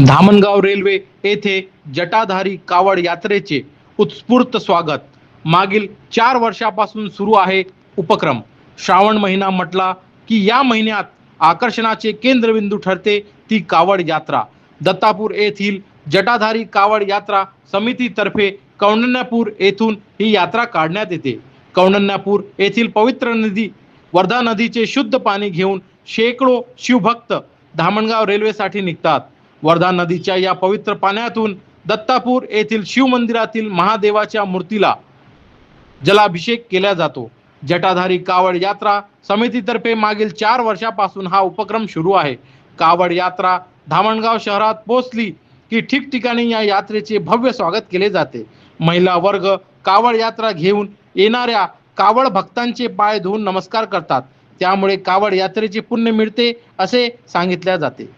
Dhamangaon railway येथे जटाधारी कावड यात्रेचे उत्स्फूर्त स्वागत. मागील 4 वर्षापासून सुरू आहे उपक्रम. श्रावण महिना म्हटला की या महिन्यात आकर्षणाचे केंद्रबिंदू ठरते ती कावड यात्रा. दत्तापूर येथील जटाधारी कावड यात्रा समितीतर्फे कौंडण्यपूर येथून ही यात्रा काढण्यात येते. कौंडण्यपूर येथील पवित्र नदी वर्धा नदीचे शुद्ध पाणी घेऊन शेकडो शिवभक्त धामणगाव रेल्वेसाठी निघतात. वर्धा नदीच्या या पवित्र पाण्यातून दत्तापूर येथील शिव मंदिरातील महादेवाच्या मूर्तीला जलाभिषेक केला जातो. जटाधारी कावड यात्रा समितीतर्फे मागील 4 वर्षापासून हा उपक्रम सुरू आहे. कावड यात्रा धामणगाव शहरात पोहोचली की ठिकठिकाणी या यात्रेचे भव्य स्वागत केले जाते. महिला वर्ग कावड यात्रा घेऊन येणाऱ्या कावड भक्तांचे पाय धुवून नमस्कार करतात. त्यामुळे कावड यात्रेचे पुण्य मिळते असे सांगितले जाते.